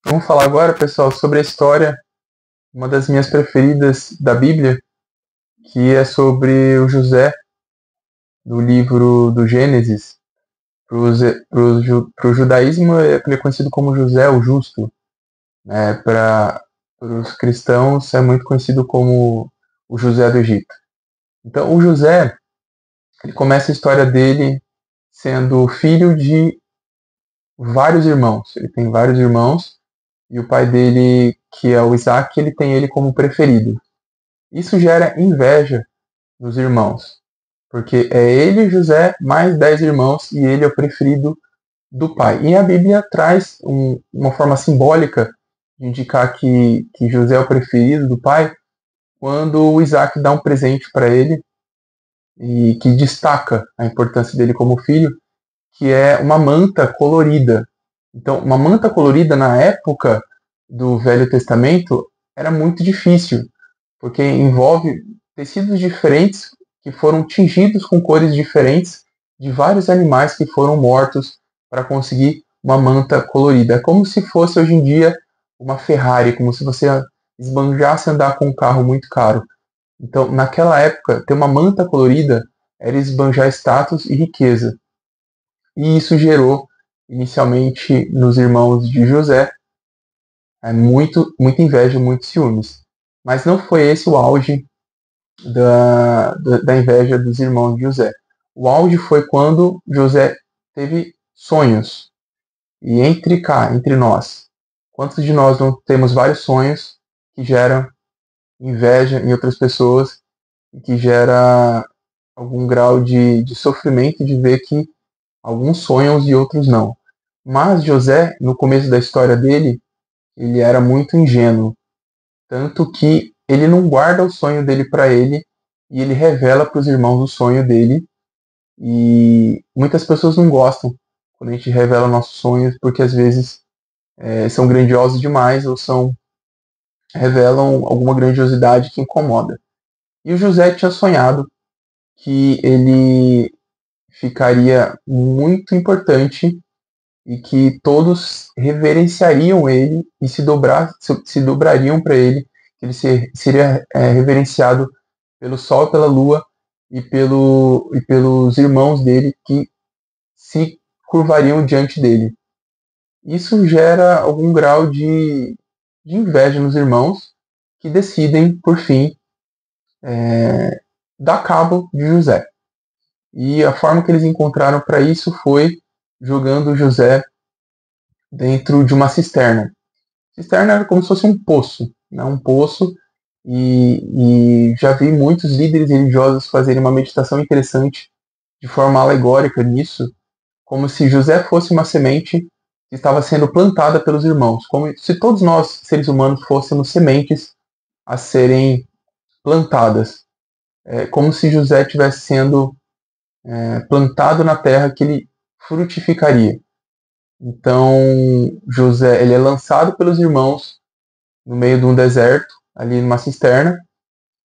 Vamos falar agora, pessoal, sobre a história, uma das minhas preferidas da Bíblia, que é sobre o José, do livro do Gênesis. Para o judaísmo, ele é conhecido como José o Justo. Né? Para os cristãos, é muito conhecido como o José do Egito. Então, o José, ele começa a história dele sendo filho de vários irmãos. Ele tem vários irmãos, e o pai dele, que é o Isaac, ele tem ele como preferido. Isso gera inveja nos irmãos, porque é ele, José, mais 10 irmãos, e ele é o preferido do pai. E a Bíblia traz uma forma simbólica de indicar que José é o preferido do pai, quando o Isaac dá um presente para ele, e que destaca a importância dele como filho, que é uma manta colorida. Então, uma manta colorida na época do Velho Testamento era muito difícil, porque envolve tecidos diferentes que foram tingidos com cores diferentes de vários animais que foram mortos para conseguir uma manta colorida. É como se fosse hoje em dia uma Ferrari, como se você esbanjasse andar com um carro muito caro. Então, naquela época, ter uma manta colorida era esbanjar status e riqueza. E isso gerou, inicialmente, nos irmãos de José, muita inveja, muitos ciúmes. Mas não foi esse o auge da inveja dos irmãos de José. O auge foi quando José teve sonhos. E entre nós, quantos de nós não temos vários sonhos que geram inveja em outras pessoas e que gera algum grau de sofrimento de ver que alguns sonham e outros não. Mas José, no começo da história dele, ele era muito ingênuo, tanto que ele não guarda o sonho dele para ele e ele revela para os irmãos o sonho dele. E muitas pessoas não gostam quando a gente revela nossos sonhos, porque às vezes são grandiosos demais ou revelam alguma grandiosidade que incomoda. E o José tinha sonhado que ele ficaria muito importante e que todos reverenciariam ele e se dobrariam para ele, que ele seria reverenciado pelo sol, pela lua e pelos irmãos dele que se curvariam diante dele. Isso gera algum grau de inveja nos irmãos que decidem, por fim, dar cabo de José. E a forma que eles encontraram para isso foi jogando José dentro de uma cisterna. Cisterna era como se fosse um poço, né? Um poço, e já vi muitos líderes religiosos fazerem uma meditação interessante de forma alegórica nisso, como se José fosse uma semente que estava sendo plantada pelos irmãos, como se todos nós, seres humanos, fôssemos sementes a serem plantadas. É como se José estivesse sendo plantado na terra que ele frutificaria. Então, José ele é lançado pelos irmãos no meio de um deserto, ali numa cisterna,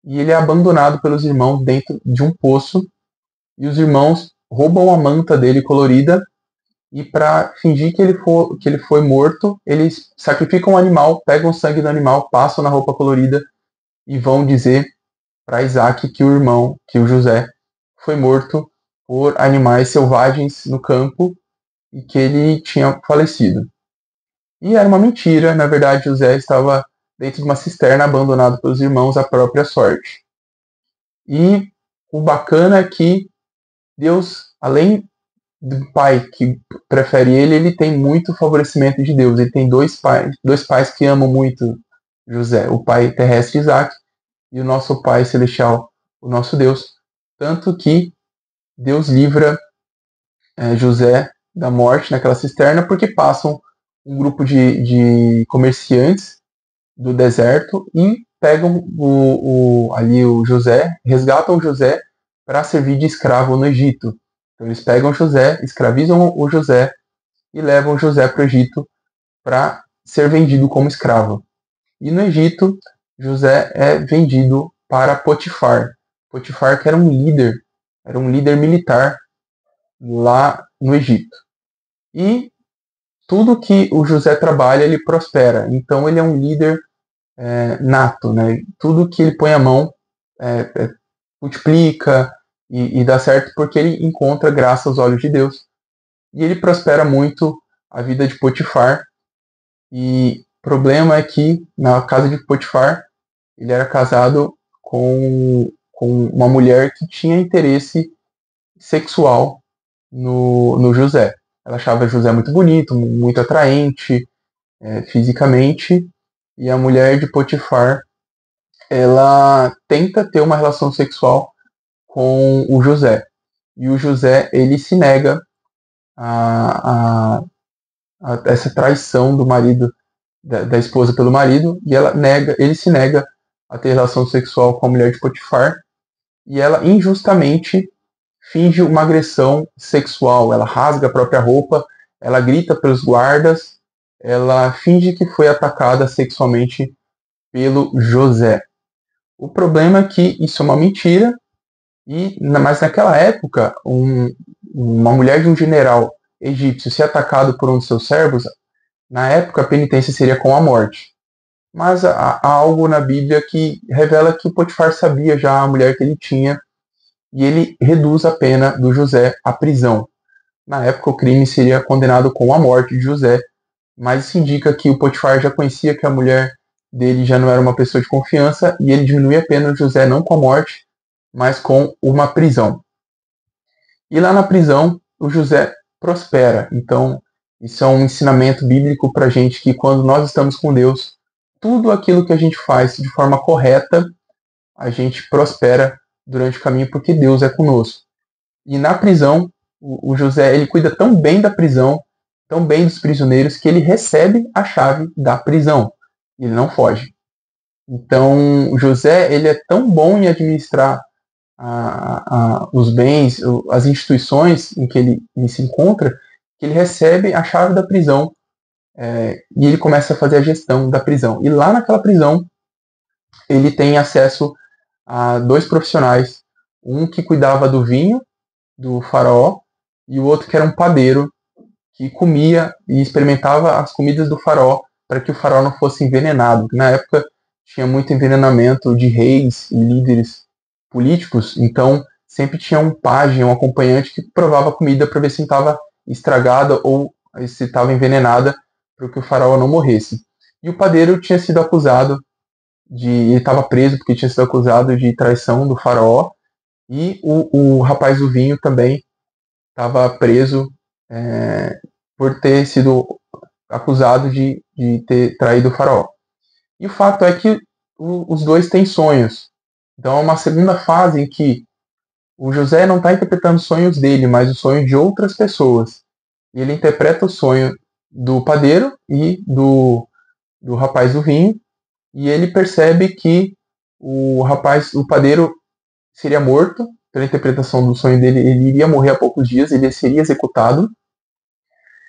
e ele é abandonado pelos irmãos dentro de um poço, e os irmãos roubam a manta dele colorida, e para fingir que ele foi morto, eles sacrificam o animal, pegam o sangue do animal, passam na roupa colorida e vão dizer para Isaac que que o José, foi morto por animais selvagens no campo e que ele tinha falecido. E era uma mentira, na verdade José estava dentro de uma cisterna abandonado pelos irmãos à própria sorte. E o bacana é que Deus, além do pai que prefere ele, ele tem muito favorecimento de Deus. Ele tem dois pais que amam muito José, o pai terrestre Isaac e o nosso pai celestial, o nosso Deus. Tanto que Deus livra José da morte naquela cisterna porque passam um grupo de comerciantes do deserto e pegam ali o José, resgatam o José para servir de escravo no Egito. Então eles pegam José, escravizam o José e levam José para o Egito para ser vendido como escravo. E no Egito, José é vendido para Potifar. Potifar que era um líder militar lá no Egito. E tudo que o José trabalha, ele prospera. Então ele é um líder nato, né? Tudo que ele põe a mão multiplica e dá certo porque ele encontra graça aos olhos de Deus. E ele prospera muito a vida de Potifar. E o problema é que na casa de Potifar, ele era casado com uma mulher que tinha interesse sexual no José. Ela achava José muito bonito, muito atraente fisicamente, e a mulher de Potifar, ela tenta ter uma relação sexual com o José. E o José, ele se nega a essa traição do marido, da esposa pelo marido, e ele se nega a ter relação sexual com a mulher de Potifar, e ela injustamente finge uma agressão sexual. Ela rasga a própria roupa, ela grita pelos guardas, ela finge que foi atacada sexualmente pelo José. O problema é que isso é uma mentira, mas naquela época, uma mulher de um general egípcio ser atacado por um de seus servos, na época a penitência seria com a morte. Mas há algo na Bíblia que revela que Potifar sabia já a mulher que ele tinha, e ele reduz a pena do José à prisão. Na época o crime seria condenado com a morte de José, mas isso indica que o Potifar já conhecia que a mulher dele já não era uma pessoa de confiança, e ele diminui a pena do José não com a morte, mas com uma prisão. E lá na prisão, o José prospera. Então, isso é um ensinamento bíblico para a gente que quando nós estamos com Deus, tudo aquilo que a gente faz de forma correta, a gente prospera durante o caminho porque Deus é conosco. E na prisão, o José, ele cuida tão bem da prisão, tão bem dos prisioneiros, que ele recebe a chave da prisão. Ele não foge. Então, o José, ele é tão bom em administrar os bens, as instituições em que ele se encontra, que ele recebe a chave da prisão e ele começa a fazer a gestão da prisão. E lá naquela prisão, ele tem acesso a dois profissionais, um que cuidava do vinho do faraó e o outro que era um padeiro que comia e experimentava as comidas do faraó para que o faraó não fosse envenenado. Na época tinha muito envenenamento de reis e líderes políticos, então sempre tinha um pajem, um acompanhante que provava a comida para ver se estava estragada ou se estava envenenada para que o faraó não morresse. E o padeiro tinha sido acusado ele estava preso porque tinha sido acusado de traição do faraó, e o rapaz do vinho também estava preso por ter sido acusado de ter traído o faraó. E o fato é que os dois têm sonhos. Então é uma segunda fase em que o José não está interpretando os sonhos dele, mas os sonhos de outras pessoas. E ele interpreta o sonho do padeiro e do rapaz do vinho, e ele percebe que o padeiro seria morto. Pela interpretação do sonho dele, ele iria morrer há poucos dias, ele seria executado.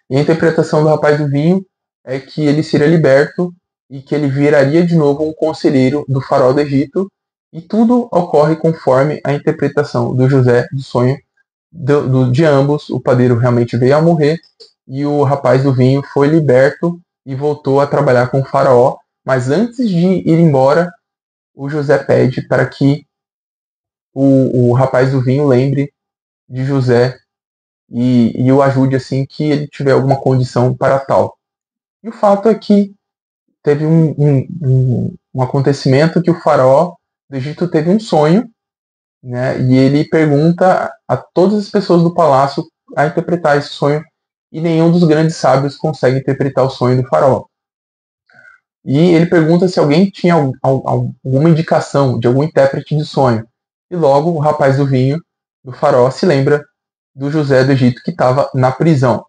E a interpretação do rapaz do vinho é que ele seria liberto e que ele viraria de novo um conselheiro do faraó do Egito. E tudo ocorre conforme a interpretação do José do sonho de ambos. O padeiro realmente veio a morrer e o rapaz do vinho foi liberto e voltou a trabalhar com o faraó. Mas antes de ir embora, o José pede para que o rapaz do vinho lembre de José e o ajude assim que ele tiver alguma condição para tal. E o fato é que teve um acontecimento que o faraó do Egito teve um sonho, né, e ele pergunta a todas as pessoas do palácio a interpretar esse sonho, e nenhum dos grandes sábios consegue interpretar o sonho do faraó. E ele pergunta se alguém tinha alguma indicação de algum intérprete de sonho. E logo o rapaz do vinho do faraó se lembra do José do Egito que estava na prisão.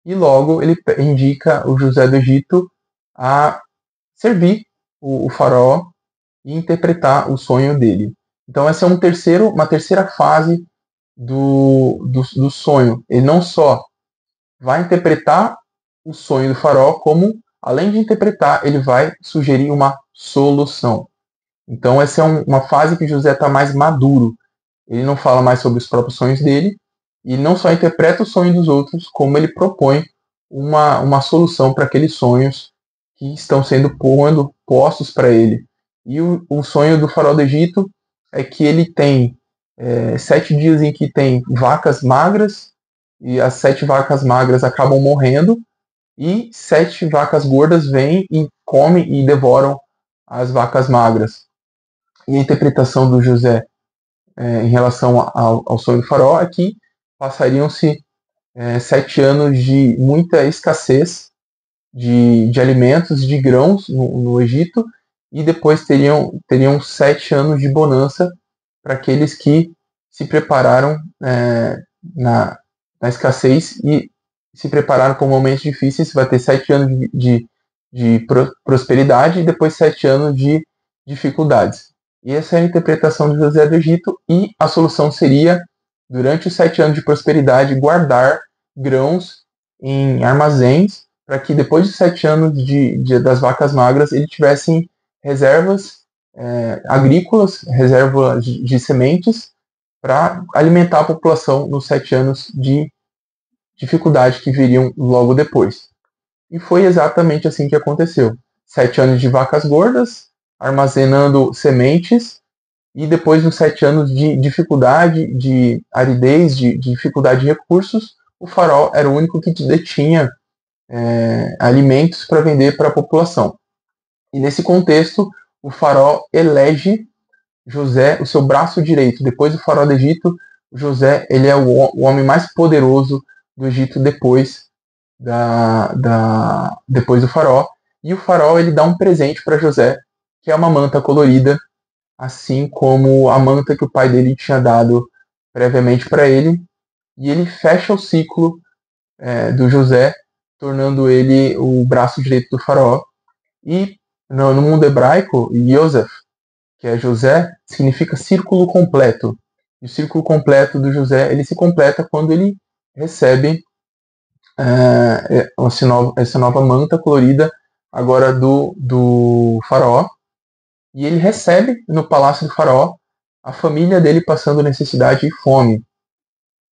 E logo ele indica o José do Egito a servir o faraó e interpretar o sonho dele. Então essa é uma terceira fase do sonho. Ele não só vai interpretar o sonho do faraó, como, além de interpretar, ele vai sugerir uma solução. Então essa é uma fase que José está mais maduro. Ele não fala mais sobre os próprios sonhos dele, e não só interpreta o sonho dos outros, como ele propõe uma solução para aqueles sonhos que estão sendo postos para ele. E o sonho do faraó do Egito é que ele tem 7 dias em que tem vacas magras, e as 7 vacas magras acabam morrendo, e 7 vacas gordas vêm e comem e devoram as vacas magras. E a interpretação do José em relação ao sonho do faraó é que passariam-se 7 anos de muita escassez de alimentos, de grãos no Egito, e depois teriam 7 anos de bonança para aqueles que se prepararam na escassez e se prepararam para momentos difíceis. Vai ter 7 anos de prosperidade e depois 7 anos de dificuldades. E essa é a interpretação de José do Egito, e a solução seria, durante os 7 anos de prosperidade, guardar grãos em armazéns, para que depois de 7 anos das vacas magras, eles tivessem reservas agrícolas, reservas de sementes, para alimentar a população nos 7 anos de dificuldade que viriam logo depois. E foi exatamente assim que aconteceu. 7 anos de vacas gordas, armazenando sementes, e depois dos 7 anos de dificuldade, de aridez, de dificuldade de recursos, o faraó era o único que detinha alimentos para vender para a população. E nesse contexto, o faraó elege José o seu braço direito. Depois do faraó do Egito, José ele é o homem mais poderoso do Egito depois depois do faraó. E o faraó ele dá um presente para José, que é uma manta colorida, assim como a manta que o pai dele tinha dado previamente para ele. E ele fecha o ciclo do José, tornando ele o braço direito do faraó. E no mundo hebraico, Yosef, que é José, significa círculo completo. E o círculo completo do José ele se completa quando ele recebe essa nova manta colorida agora do faraó. E ele recebe no palácio do faraó a família dele passando necessidade e fome.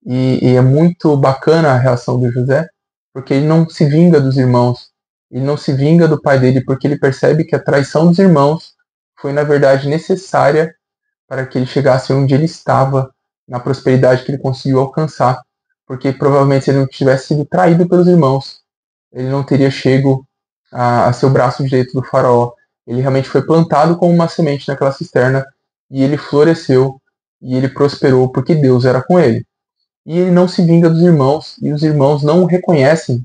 E é muito bacana a reação do José, porque ele não se vinga dos irmãos, ele não se vinga do pai dele, porque ele percebe que a traição dos irmãos foi, na verdade, necessária para que ele chegasse onde ele estava, na prosperidade que ele conseguiu alcançar. Porque provavelmente se ele não tivesse sido traído pelos irmãos, ele não teria chego a ser o braço direito do faraó. Ele realmente foi plantado como uma semente naquela cisterna, e ele floresceu, e ele prosperou, porque Deus era com ele. E ele não se vinga dos irmãos, e os irmãos não o reconhecem,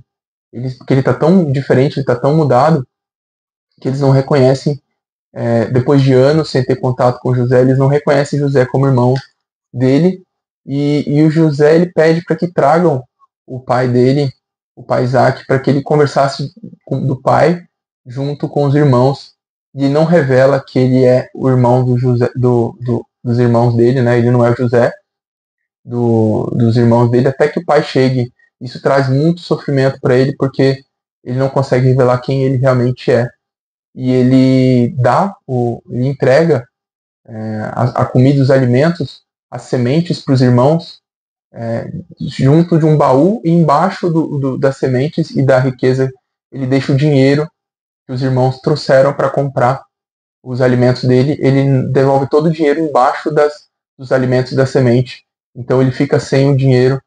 porque ele está tão diferente, ele está tão mudado, que eles não reconhecem, depois de anos sem ter contato com José, eles não reconhecem José como irmão dele, e o José ele pede para que tragam o pai dele, o pai Isaac, para que ele conversasse do pai junto com os irmãos, e ele não revela que ele é o irmão do José, dos irmãos dele, né? Ele não é o José dos irmãos dele, até que o pai chegue. Isso traz muito sofrimento para ele, porque ele não consegue revelar quem ele realmente é. E ele ele entrega a comida, os alimentos, as sementes para os irmãos, junto de um baú, e embaixo das sementes e da riqueza ele deixa o dinheiro que os irmãos trouxeram para comprar os alimentos dele. Ele devolve todo o dinheiro embaixo dos alimentos da semente. Então ele fica sem o dinheiro,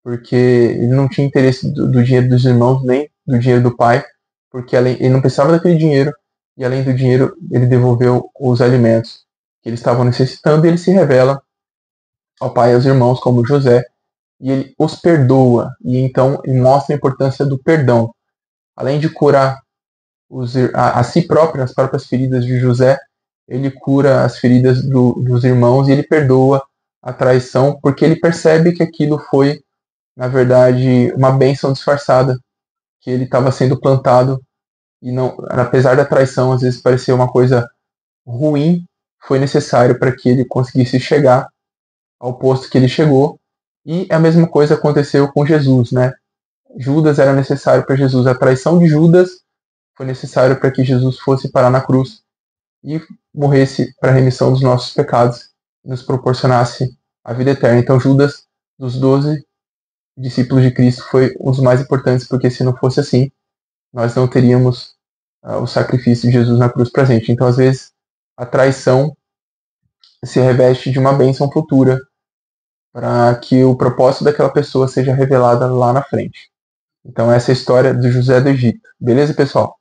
porque ele não tinha interesse do dinheiro dos irmãos, nem do dinheiro do pai, porque ele não precisava daquele dinheiro, e além do dinheiro ele devolveu os alimentos que eles estavam necessitando, e ele se revela ao pai e aos irmãos como José, e ele os perdoa, e então ele mostra a importância do perdão. Além de curar a si próprio, as próprias feridas de José, ele cura as feridas dos irmãos, e ele perdoa a traição, porque ele percebe que aquilo foi, na verdade, uma bênção disfarçada, que ele estava sendo plantado, e não, apesar da traição às vezes parecer uma coisa ruim, foi necessário para que ele conseguisse chegar ao posto que ele chegou. E a mesma coisa aconteceu com Jesus, né? Judas era necessário para Jesus, a traição de Judas foi necessário para que Jesus fosse parar na cruz e morresse para a remissão dos nossos pecados e nos proporcionasse a vida eterna. Então Judas, dos 12, discípulos de Cristo foi um dos mais importantes, porque se não fosse assim, nós não teríamos o sacrifício de Jesus na cruz presente. Então, às vezes, a traição se reveste de uma bênção futura para que o propósito daquela pessoa seja revelado lá na frente. Então, essa é a história do José do Egito. Beleza, pessoal?